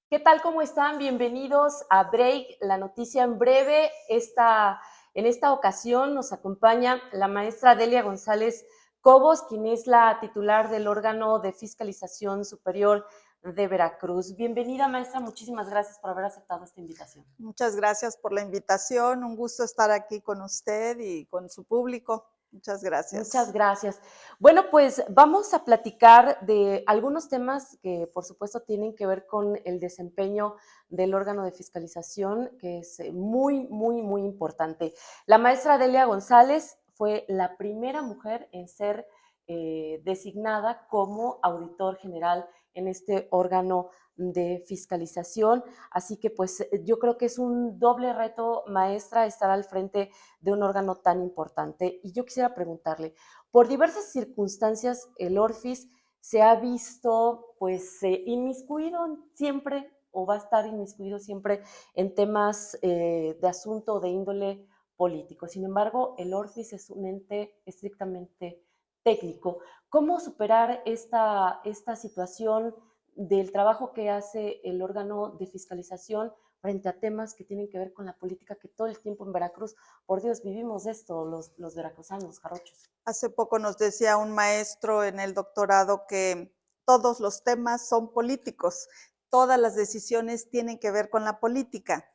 ¿Qué tal? ¿Cómo están? Bienvenidos a Break, la noticia en breve. En esta ocasión nos acompaña la maestra Delia González Cobos, quien es la titular del órgano de fiscalización superior de Veracruz. Bienvenida, maestra. Muchísimas gracias por haber aceptado esta invitación. Muchas gracias por la invitación. Un gusto estar aquí con usted y con su público. Muchas Muchas gracias. gracias. Bueno, pues vamos a platicar de algunos temas que, por supuesto, tienen que ver con el desempeño del órgano de fiscalización, que es muy importante. La maestra Delia González fue la primera mujer en ser designada como auditor general en este órgano de fiscalización. Así que pues yo creo que es un doble reto, maestra, estar al frente de un órgano tan importante. Y yo quisiera preguntarle, por diversas circunstancias, el ORFIS se ha visto pues inmiscuido siempre o va a estar inmiscuido siempre en temas de asunto de índole político. Sin embargo, el ORFIS es un ente estrictamente técnico. ¿Cómo superar esta situación del trabajo que hace el órgano de fiscalización frente a temas que tienen que ver con la política que todo el tiempo en Veracruz, por Dios, vivimos esto, los veracruzanos, los jarochos? Hace poco nos decía un maestro en el doctorado que todos los temas son políticos, todas las decisiones tienen que ver con la política.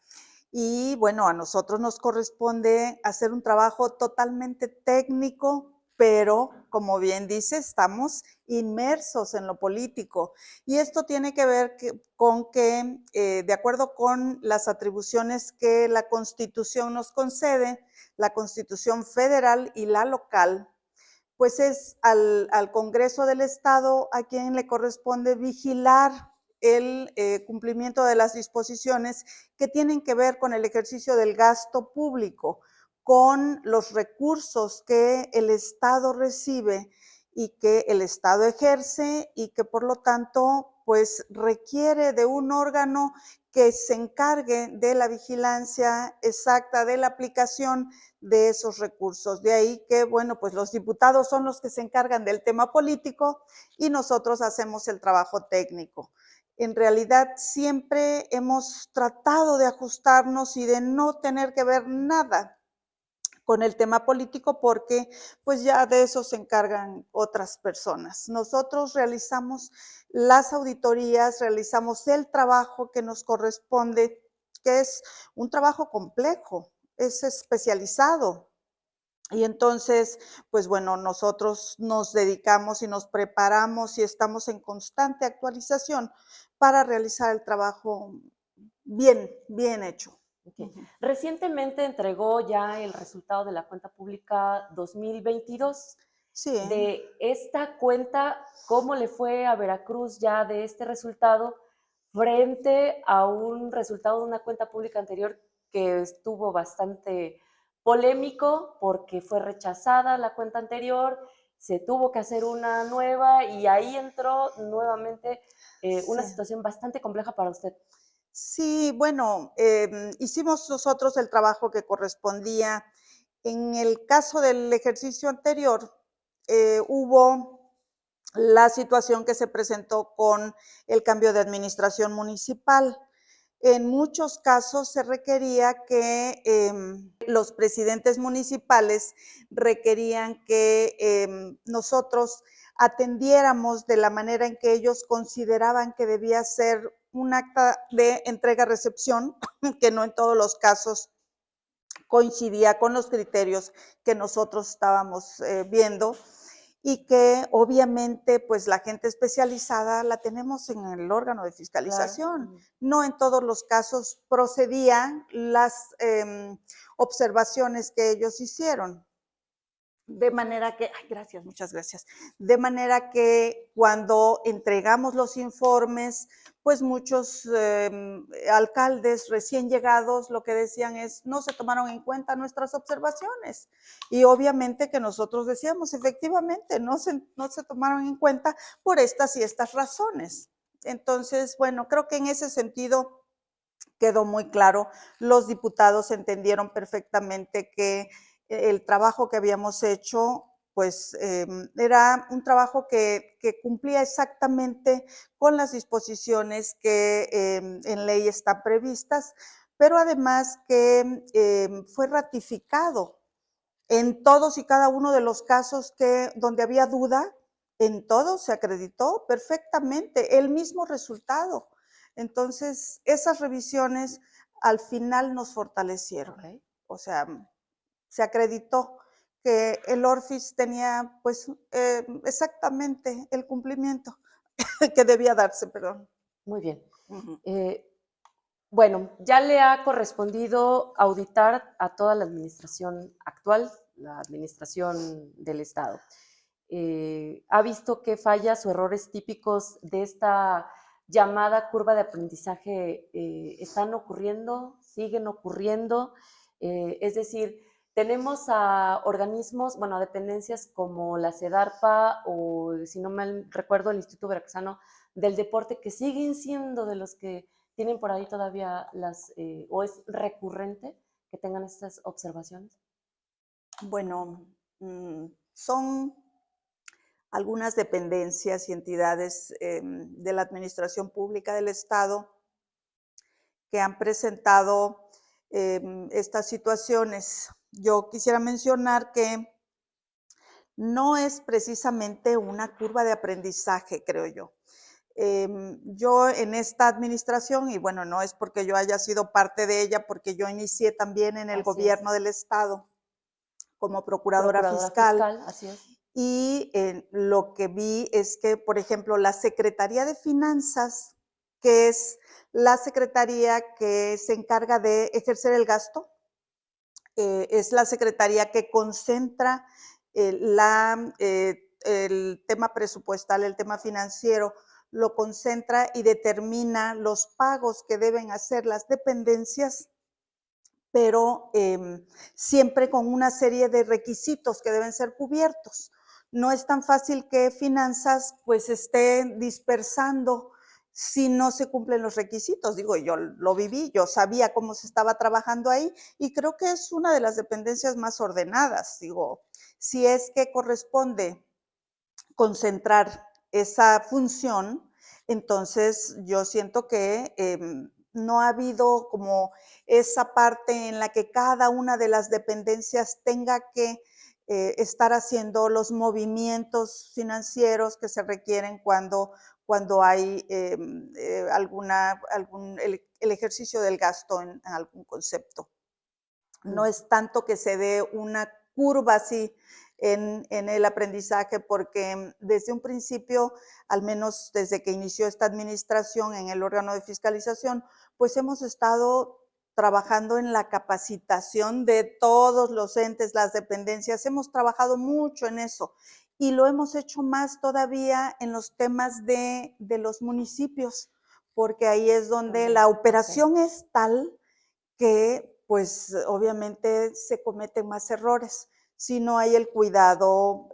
Y bueno, a nosotros nos corresponde hacer un trabajo totalmente técnico, pero como bien dice, estamos inmersos en lo político. Y esto tiene que ver con que, de acuerdo con las atribuciones que la Constitución nos concede, la Constitución federal y la local, pues es al Congreso del Estado a quien le corresponde vigilar el cumplimiento de las disposiciones que tienen que ver con el ejercicio del gasto público, con los recursos que el Estado recibe y que el Estado ejerce y que por lo tanto pues requiere de un órgano que se encargue de la vigilancia exacta de la aplicación de esos recursos. De ahí que, bueno, pues los diputados son los que se encargan del tema político y nosotros hacemos el trabajo técnico. En realidad siempre hemos tratado de ajustarnos y de no tener que ver nada con el tema político porque pues ya de eso se encargan otras personas. Nosotros realizamos las auditorías, realizamos el trabajo que nos corresponde, que es un trabajo complejo, es especializado. Y entonces, pues bueno, nosotros nos dedicamos y nos preparamos y estamos en constante actualización para realizar el trabajo bien hecho. Okay. Recientemente entregó ya el resultado de la cuenta pública 2022. Sí. De esta cuenta, ¿cómo le fue a Veracruz ya de este resultado frente a un resultado de una cuenta pública anterior que estuvo bastante polémico porque fue rechazada la cuenta anterior, se tuvo que hacer una nueva y ahí entró nuevamente una Sí. situación bastante compleja para usted? Sí, bueno, hicimos nosotros el trabajo que correspondía. En el caso del ejercicio anterior, hubo la situación que se presentó con el cambio de administración municipal. En muchos casos se requería que los presidentes municipales requerían que nosotros atendiéramos de la manera en que ellos consideraban que debía ser un acta de entrega-recepción, que no en todos los casos coincidía con los criterios que nosotros estábamos viendo y que obviamente pues la gente especializada la tenemos en el órgano de Claro. fiscalización. No en todos los casos procedían las observaciones que ellos hicieron. De manera que, ay, gracias, muchas gracias. De manera que cuando entregamos los informes, pues muchos alcaldes recién llegados lo que decían es, no se tomaron en cuenta nuestras observaciones. Y obviamente que nosotros decíamos, efectivamente, no se tomaron en cuenta por estas y estas razones. Entonces, bueno, creo que en ese sentido quedó muy claro. Los diputados entendieron perfectamente que el trabajo que habíamos hecho pues era un trabajo que cumplía exactamente con las disposiciones que en ley están previstas, pero además que fue ratificado en todos y cada uno de los casos donde había duda, en todos se acreditó perfectamente el mismo resultado. Entonces, esas revisiones al final nos fortalecieron. Ok. O sea, se acreditó que el ORFIS tenía pues exactamente el cumplimiento que debía darse, perdón. Muy bien. Ujú. Bueno, ya le ha correspondido auditar a toda la administración actual, la administración del Estado. ¿Ha visto qué fallas o errores típicos de esta llamada curva de aprendizaje están ocurriendo, siguen ocurriendo? Es decir, tenemos a organismos, bueno, a dependencias como la SEDARPA o, si no mal recuerdo, el Instituto Veracruzano del Deporte, que siguen siendo de los que tienen por ahí todavía o es recurrente que tengan estas observaciones. Bueno, son algunas dependencias y entidades de la administración pública del Estado que han presentado estas situaciones. Yo quisiera mencionar que no es precisamente una curva de aprendizaje, creo yo. Yo en esta administración, y bueno, no es porque yo haya sido parte de ella, porque yo inicié también en el Así es. gobierno del Estado como procuradora Procuradora fiscal, fiscal, así es. y lo que vi es que, por ejemplo, la Secretaría de Finanzas, que es la secretaría que se encarga de ejercer el gasto, es la secretaría que concentra el tema presupuestal, el tema financiero, lo concentra y determina los pagos que deben hacer las dependencias, pero siempre con una serie de requisitos que deben ser cubiertos. No es tan fácil que finanzas pues esté dispersando si no se cumplen los requisitos. Digo, yo lo viví, yo sabía cómo se estaba trabajando ahí y creo que es una de las dependencias más ordenadas. Digo, si es que corresponde concentrar esa función, entonces yo siento que no ha habido como esa parte en la que cada una de las dependencias tenga que estar haciendo los movimientos financieros que se requieren cuando hay el ejercicio del gasto en algún concepto. No es tanto que se dé una curva así en el aprendizaje, porque desde un principio, al menos desde que inició esta administración en el órgano de fiscalización, pues hemos estado trabajando en la capacitación de todos los entes, las dependencias, hemos trabajado mucho en eso y lo hemos hecho más todavía en los temas de los municipios, porque ahí es donde la operación es tal que pues obviamente se cometen más errores si no hay el cuidado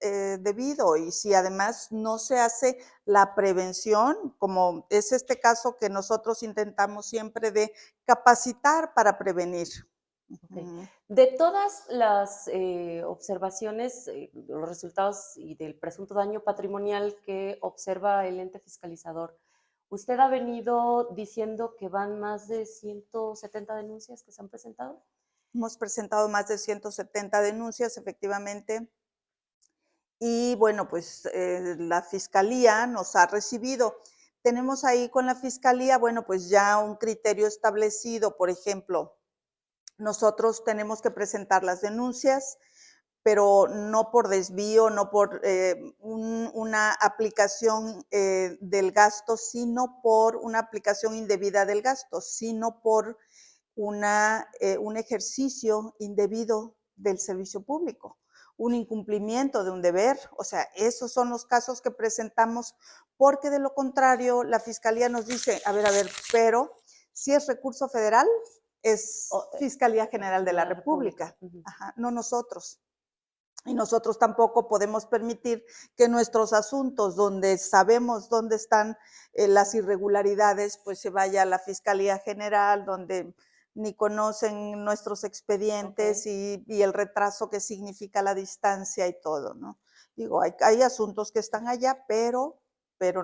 debido y si además no se hace la prevención, como es este caso que nosotros intentamos siempre de capacitar para prevenir. Okay. Ujú. De todas las observaciones, los resultados y del presunto daño patrimonial que observa el ente fiscalizador, ¿usted ha venido diciendo que van más de 170 denuncias que se han presentado? Hemos presentado más de 170 denuncias, efectivamente, y bueno, pues la fiscalía nos ha recibido. Tenemos ahí con la fiscalía, bueno, pues ya un criterio establecido, por ejemplo, nosotros tenemos que presentar las denuncias, pero no por desvío, no por una aplicación del gasto, sino por una aplicación indebida del gasto, sino por un ejercicio indebido del servicio público, un incumplimiento de un deber. O sea, esos son los casos que presentamos, porque de lo contrario, la Fiscalía nos dice, a ver, pero si es recurso federal, es Fiscalía General de la República, ajá, no nosotros. Y nosotros tampoco podemos permitir que nuestros asuntos, donde sabemos dónde están las irregularidades, pues se vaya a la Fiscalía General, donde ni conocen nuestros expedientes Okey. y el retraso que significa la distancia y todo, ¿no? Digo, hay asuntos que están allá, pero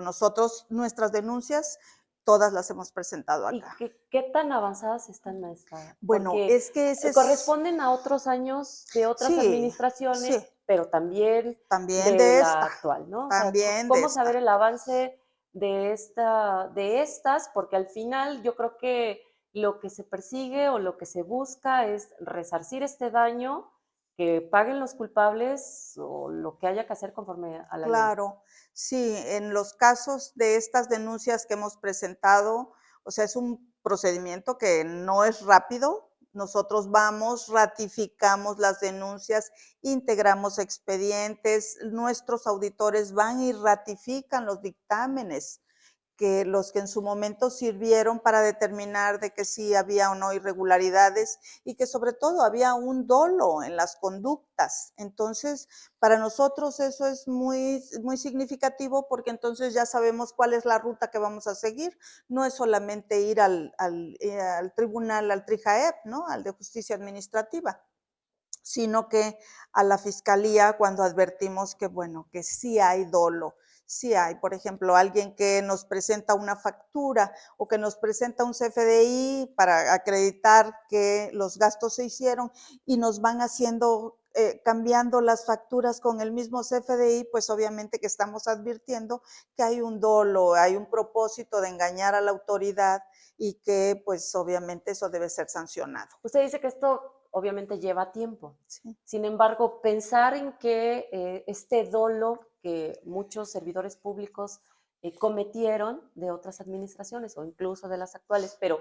nosotros, nuestras denuncias, todas las hemos presentado ¿Y acá. qué tan avanzadas están, maestra? Bueno, Porque es que ese es, corresponden a otros años de otras sí, sí, administraciones, pero también también de de la esta, actual, ¿no? O sea, también de ¿cómo saber esta. el avance de estas? Porque al final yo creo que lo que se persigue o lo que se busca es resarcir este daño, que paguen los culpables o lo que haya que hacer conforme a la ley. Claro, sí, en los casos de estas denuncias que hemos presentado, o sea, es un procedimiento que no es rápido. Nosotros vamos, ratificamos las denuncias, integramos expedientes, nuestros auditores van y ratifican los dictámenes que los que en su momento sirvieron para determinar de que sí había o no irregularidades y que sobre todo había un dolo en las conductas. Entonces, para nosotros eso es muy significativo porque entonces ya sabemos cuál es la ruta que vamos a seguir. No es solamente ir al tribunal, al TRIJAEP, ¿no? Al de justicia administrativa, sino que a la fiscalía cuando advertimos que, bueno, que sí hay dolo, sí hay, por ejemplo, alguien que nos presenta una factura o que nos presenta un CFDI para acreditar que los gastos se hicieron y nos van haciendo, cambiando las facturas con el mismo CFDI, pues obviamente que estamos advirtiendo que hay un dolo, hay un propósito de engañar a la autoridad y que pues obviamente eso debe ser sancionado. Usted dice que esto obviamente lleva tiempo. Sí. Sin embargo, pensar en que este dolo que muchos servidores públicos cometieron de otras administraciones o incluso de las actuales, pero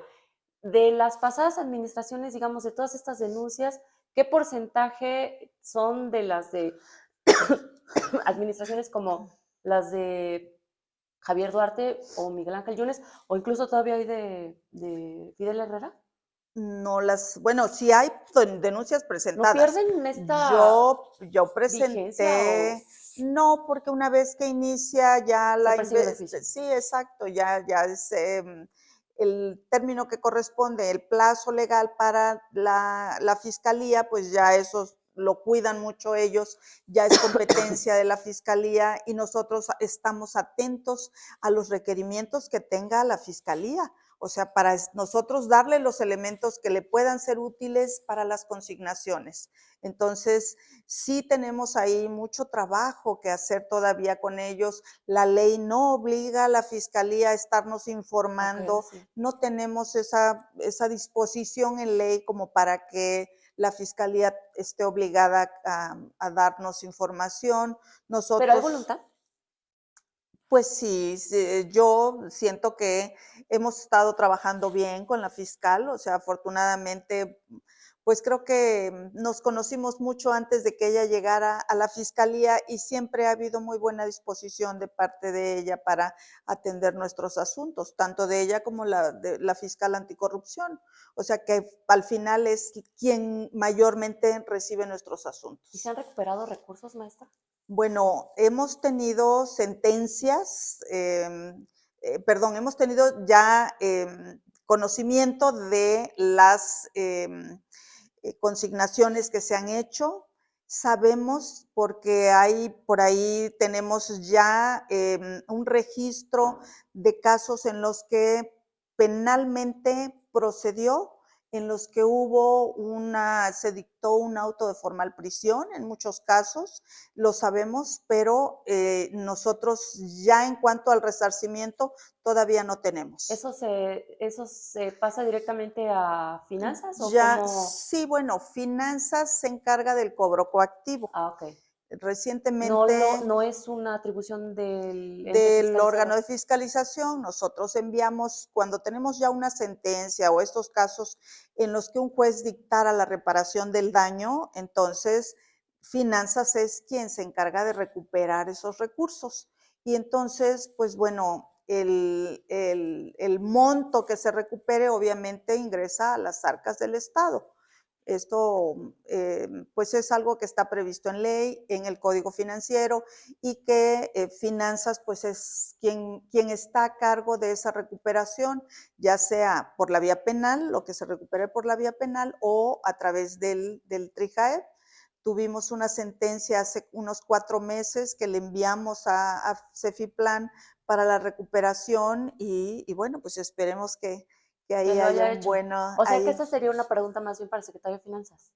de las pasadas administraciones, digamos, de todas estas denuncias, ¿qué porcentaje son de las de administraciones como las de Javier Duarte o Miguel Ángel Yunes, o incluso todavía hoy de Fidel Herrera? No las, bueno, sí hay denuncias ¿No presentadas. pierden esta Yo vigencia o presenté, no, porque una vez que inicia ya se la persigue de oficio? sí, exacto, ya es, el término que corresponde, el plazo legal para la fiscalía, pues ya eso lo cuidan mucho ellos, ya es competencia de la fiscalía y nosotros estamos atentos a los requerimientos que tenga la fiscalía. O sea, para nosotros darle los elementos que le puedan ser útiles para las consignaciones. Entonces, sí tenemos ahí mucho trabajo que hacer todavía con ellos. La ley no obliga a la fiscalía a estarnos Okey, informando, sí. no tenemos esa disposición en ley como para que la fiscalía esté obligada a darnos información. ¿Pero hay Nosotros voluntad? pues sí, yo siento que hemos estado trabajando bien con la fiscal, o sea, afortunadamente, pues creo que nos conocimos mucho antes de que ella llegara a la fiscalía y siempre ha habido muy buena disposición de parte de ella para atender nuestros asuntos, tanto de ella como de la fiscal anticorrupción. O sea que al final es quien mayormente recibe nuestros ¿Y se asuntos. han recuperado recursos, maestra? Bueno, hemos tenido sentencias, perdón, hemos tenido ya conocimiento de las consignaciones que se han hecho. Sabemos porque hay por ahí tenemos ya un registro de casos en los que penalmente procedió, en los que se dictó un auto de formal prisión en muchos casos, lo sabemos, pero nosotros ya en cuanto al resarcimiento todavía no tenemos. ¿Eso se pasa directamente a finanzas o Ya, cómo? sí, bueno, finanzas se encarga del cobro coactivo. Ah, okey. Recientemente No es una atribución del ente del órgano fiscalizador. de fiscalización, nosotros enviamos, cuando tenemos ya una sentencia o estos casos en los que un juez dictara la reparación del daño, entonces finanzas es quien se encarga de recuperar esos recursos. Y entonces, pues bueno, el monto que se recupere obviamente ingresa a las arcas del Estado. Esto pues es algo que está previsto en ley, en el Código Financiero, y que Finanzas pues es quien está a cargo de esa recuperación, ya sea por la vía penal, lo que se recupere por la vía penal, o a través del TRIJAEP. Tuvimos una sentencia hace unos 4 meses que le enviamos a Cefiplan para la recuperación y bueno, pues esperemos que Que ahí lo haya haya un hecho. bueno, O sea que ahí. esta sería una pregunta más bien para el secretario de Finanzas.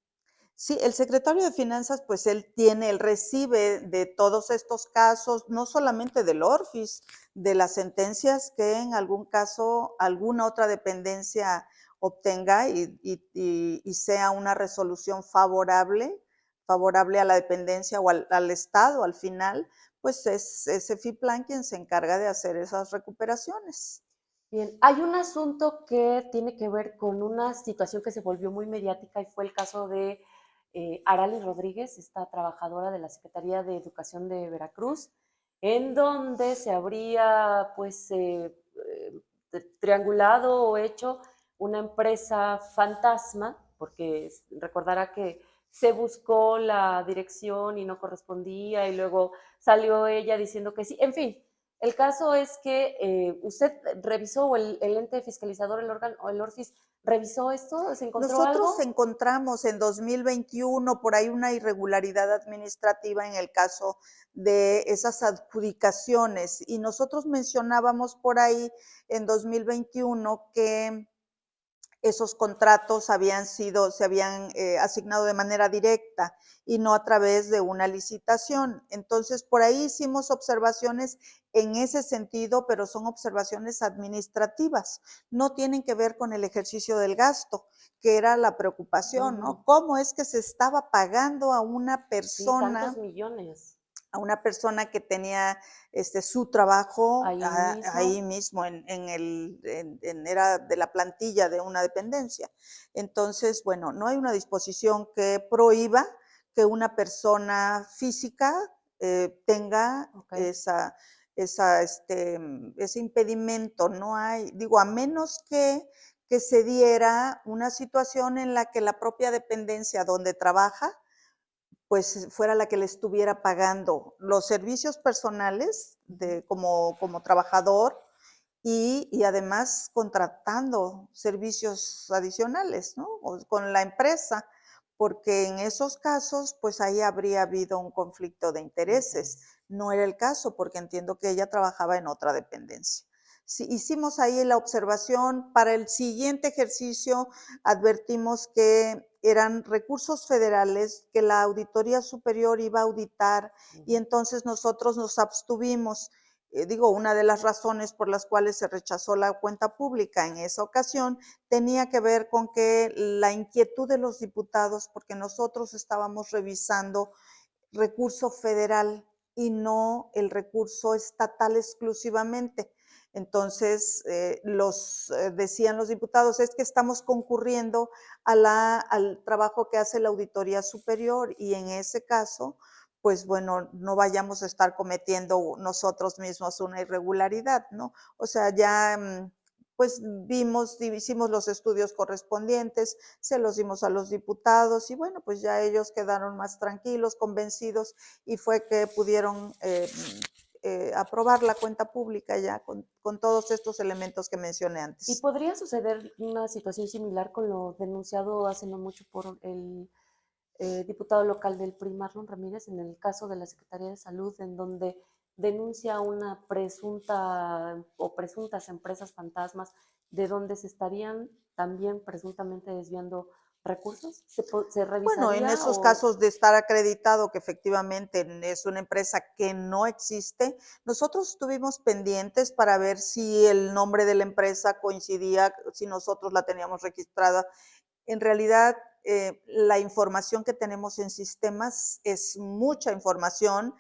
Sí, el secretario de Finanzas, pues él recibe de todos estos casos, no solamente del ORFIS, de las sentencias que en algún caso alguna otra dependencia obtenga y sea una resolución favorable a la dependencia o al Estado al final, pues es Cefiplan quien se encarga de hacer esas recuperaciones. Bien, hay un asunto que tiene que ver con una situación que se volvió muy mediática y fue el caso de Arali Rodríguez, esta trabajadora de la Secretaría de Educación de Veracruz, en donde se habría pues triangulado o hecho una empresa fantasma, porque recordará que se buscó la dirección y no correspondía y luego salió ella diciendo que sí, en fin. El caso es que usted revisó, o el ente fiscalizador, el órgano, o el ORFIS, ¿revisó esto? ¿Se encontró Nosotros algo? encontramos en 2021 por ahí una irregularidad administrativa en el caso de esas adjudicaciones y nosotros mencionábamos por ahí en 2021 que esos contratos se habían asignado de manera directa y no a través de una licitación. Entonces, por ahí hicimos observaciones en ese sentido, pero son observaciones administrativas, no tienen que ver con el ejercicio del gasto, que era la preocupación, ¿no? ¿Cómo es que se estaba pagando a una Sí, tantos persona millones. que tenía su trabajo Ahí mismo. ahí mismo era de la plantilla de una dependencia? Entonces, bueno, no hay una disposición que prohíba que una persona física tenga Okay. ese impedimento. No hay, digo, a menos que se diera una situación en la que la propia dependencia donde trabaja pues fuera la que le estuviera pagando los servicios personales como trabajador y además contratando servicios adicionales, ¿no? Con la empresa, porque en esos casos, pues ahí habría habido un conflicto de intereses. Interés. No era el caso, porque entiendo que ella trabajaba en otra dependencia. Sí, hicimos ahí la observación. Para el siguiente ejercicio advertimos que eran recursos federales que la Auditoría Superior iba a auditar y entonces nosotros nos abstuvimos. Una de las razones por las cuales se rechazó la cuenta pública en esa ocasión tenía que ver con que la inquietud de los diputados, porque nosotros estábamos revisando recurso federal y no el recurso estatal exclusivamente. Entonces, decían los diputados, es que estamos concurriendo al trabajo que hace la Auditoría Superior y en ese caso, pues bueno, no vayamos a estar cometiendo nosotros mismos una irregularidad, ¿no? O sea, ya pues hicimos los estudios correspondientes, se los dimos a los diputados y bueno, pues ya ellos quedaron más tranquilos, convencidos y fue que pudieron aprobar la cuenta pública ya con todos estos elementos que mencioné ¿Y antes. podría suceder una situación similar con lo denunciado hace no mucho por el diputado local del PRI, Marlon Ramírez, en el caso de la Secretaría de Salud, en donde denuncia una presunta o presuntas empresas fantasmas de donde se estarían también presuntamente desviando recursos? ¿Se Bueno, en revisaría esos o...? casos de estar acreditado que efectivamente es una empresa que no existe, nosotros estuvimos pendientes para ver si el nombre de la empresa coincidía, si nosotros la teníamos registrada. En realidad, la información que tenemos en sistemas es mucha información.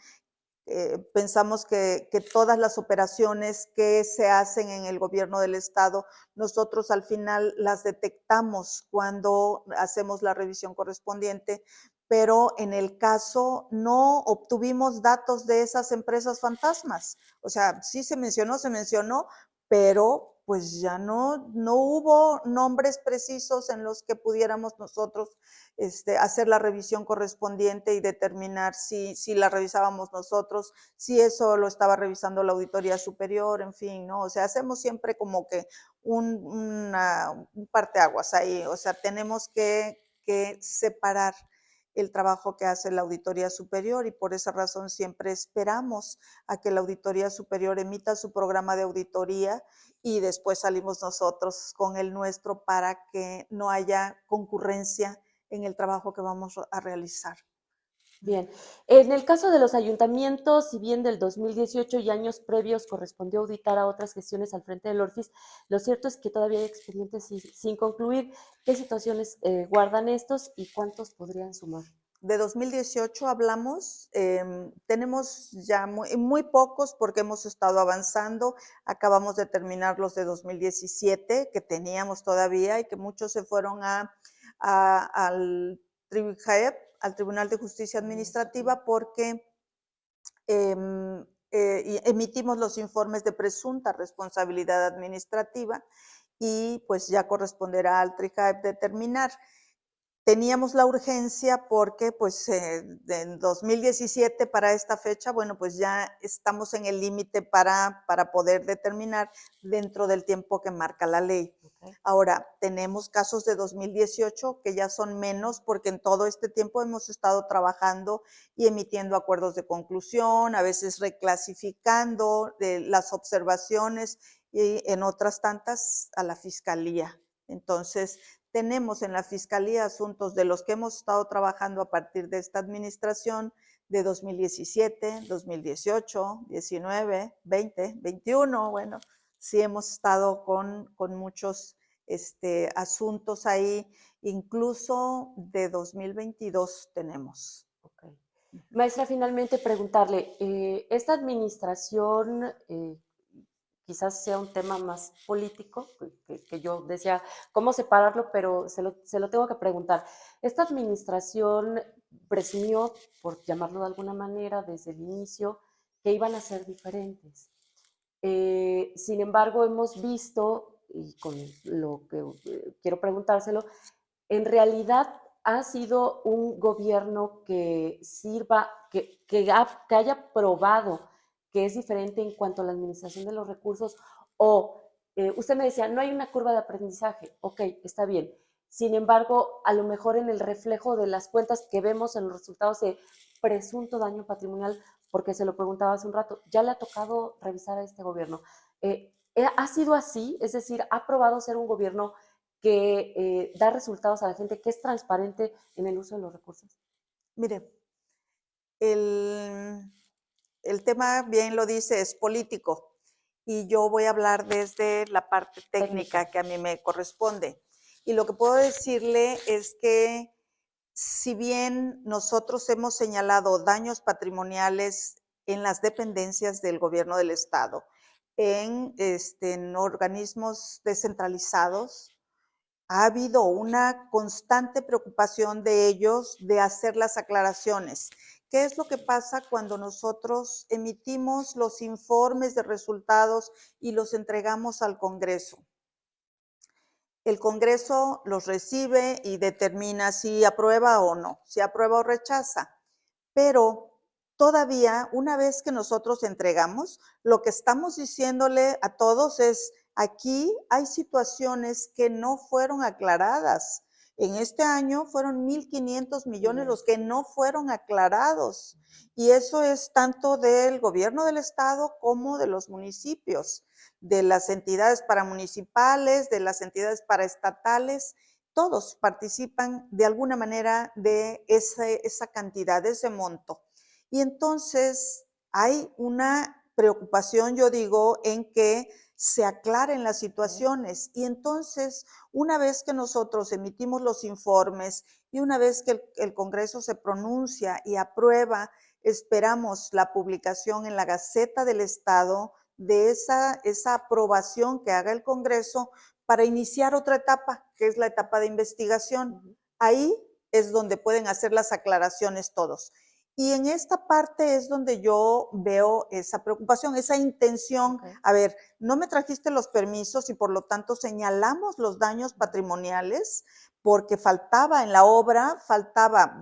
Pensamos que todas las operaciones que se hacen en el gobierno del estado, nosotros al final las detectamos cuando hacemos la revisión correspondiente, pero en el caso no obtuvimos datos de esas empresas fantasmas. O sea, sí se mencionó, pero pues ya no hubo nombres precisos en los que pudiéramos nosotros hacer la revisión correspondiente y determinar si la revisábamos nosotros, si eso lo estaba revisando la Auditoría Superior, en fin, ¿no? O sea, hacemos siempre como que un parteaguas ahí, o sea, tenemos que separar el trabajo que hace la Auditoría Superior y por esa razón siempre esperamos a que la Auditoría Superior emita su programa de auditoría y después salimos nosotros con el nuestro para que no haya concurrencia en el trabajo que vamos a realizar. Bien, en el caso de los ayuntamientos, si bien del 2018 y años previos correspondió auditar a otras gestiones al frente del ORFIS, lo cierto es que todavía hay expedientes sin concluir. ¿Qué situaciones guardan estos y cuántos podrían sumar? De 2018 hablamos, tenemos ya muy pocos porque hemos estado avanzando, acabamos de terminar los de 2017 que teníamos todavía y que muchos se fueron al TRIJAEP, al Tribunal de Justicia Administrativa, porque emitimos los informes de presunta responsabilidad administrativa y pues ya corresponderá al TRIJAEP determinar. Teníamos la urgencia porque pues en 2017 para esta fecha, bueno, pues ya estamos en el límite para poder determinar dentro del tiempo que marca la ley. Okay. Ahora, tenemos casos de 2018 que ya son menos porque en todo este tiempo hemos estado trabajando y emitiendo acuerdos de conclusión, a veces reclasificando las observaciones y en otras tantas a la fiscalía. Entonces, tenemos en la Fiscalía asuntos de los que hemos estado trabajando a partir de esta administración de 2017, 2018, 19, 20, 21, bueno, sí hemos estado con muchos asuntos ahí, incluso de 2022 tenemos. Okay. Maestra, finalmente preguntarle, esta administración quizás sea un tema más político, que yo decía cómo separarlo, pero se lo tengo que preguntar. Esta administración presumió, por llamarlo de alguna manera, desde el inicio, que iban a ser diferentes. Sin embargo, hemos visto, y con lo que quiero preguntárselo, en realidad ha sido un gobierno que sirva, que haya probado que es diferente en cuanto a la administración de los recursos, o usted me decía, no hay una curva de aprendizaje, ok, está bien. Sin embargo, a lo mejor en el reflejo de las cuentas que vemos en los resultados de presunto daño patrimonial, porque se lo preguntaba hace un rato, ya le ha tocado revisar a este gobierno. ¿Ha sido así? Es decir, ¿ha probado ser un gobierno que da resultados a la gente, que es transparente en el uso de los recursos? Mire, el tema, bien lo dice, es político y yo voy a hablar desde la parte técnica que a mí me corresponde. Y lo que puedo decirle es que si bien nosotros hemos señalado daños patrimoniales en las dependencias del gobierno del Estado, en organismos descentralizados, ha habido una constante preocupación de ellos de hacer las aclaraciones. ¿Qué es lo que pasa cuando nosotros emitimos los informes de resultados y los entregamos al Congreso? El Congreso los recibe y determina si aprueba o no, si aprueba o rechaza. Pero todavía, una vez que nosotros entregamos, lo que estamos diciéndole a todos es, aquí hay situaciones que no fueron aclaradas. En este año fueron 1.500 millones los que no fueron aclarados. Y eso es tanto del gobierno del estado como de los municipios, de las entidades paramunicipales, de las entidades paraestatales. Todos participan de alguna manera de esa cantidad, de ese monto. Y entonces hay una preocupación, yo digo, en que se aclaren las situaciones. Y entonces, una vez que nosotros emitimos los informes y una vez que el Congreso se pronuncia y aprueba, esperamos la publicación en la Gaceta del Estado de esa aprobación que haga el Congreso para iniciar otra etapa, que es la etapa de investigación. Ahí es donde pueden hacer las aclaraciones todos. Y en esta parte es donde yo veo esa preocupación, esa intención. Ok. A ver, no me trajiste los permisos y por lo tanto señalamos los daños patrimoniales porque faltaba en la obra,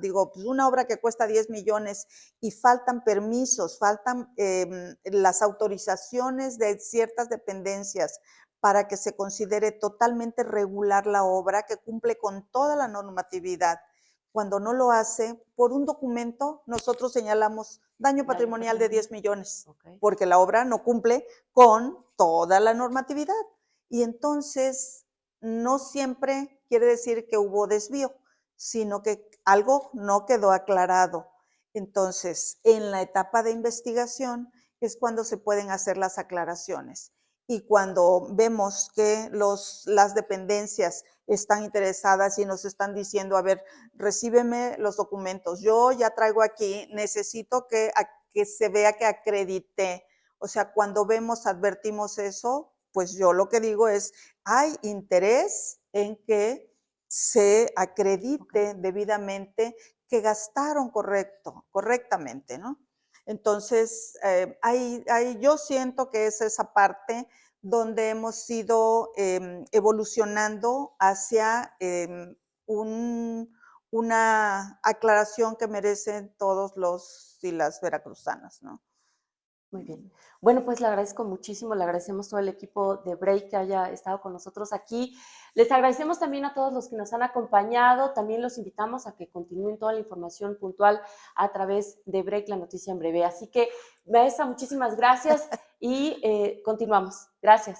digo, pues una obra que cuesta 10 millones y faltan permisos, faltan las autorizaciones de ciertas dependencias para que se considere totalmente regular la obra, que cumple con toda la normatividad. Cuando no lo hace, por un documento, nosotros señalamos daño patrimonial de 10 millones, Ok. porque la obra no cumple con toda la normatividad. Y entonces, no siempre quiere decir que hubo desvío, sino que algo no quedó aclarado. Entonces, en la etapa de investigación es cuando se pueden hacer las aclaraciones. Y cuando vemos que las dependencias están interesadas y nos están diciendo, a ver, recíbeme los documentos, yo ya traigo aquí, necesito que se vea que acredité. O sea, cuando advertimos eso, pues yo lo que digo es, hay interés en que se acredite debidamente que gastaron correctamente, ¿no? Entonces, yo siento que es esa parte donde hemos ido evolucionando hacia una aclaración que merecen todos los y las veracruzanas, ¿no? Muy bien. Bueno, pues le agradezco muchísimo, le agradecemos todo el equipo de Break que haya estado con nosotros aquí. Les agradecemos también a todos los que nos han acompañado. También los invitamos a que continúen toda la información puntual a través de Break, la noticia en breve. Así que, maestra, muchísimas gracias y continuamos. Gracias.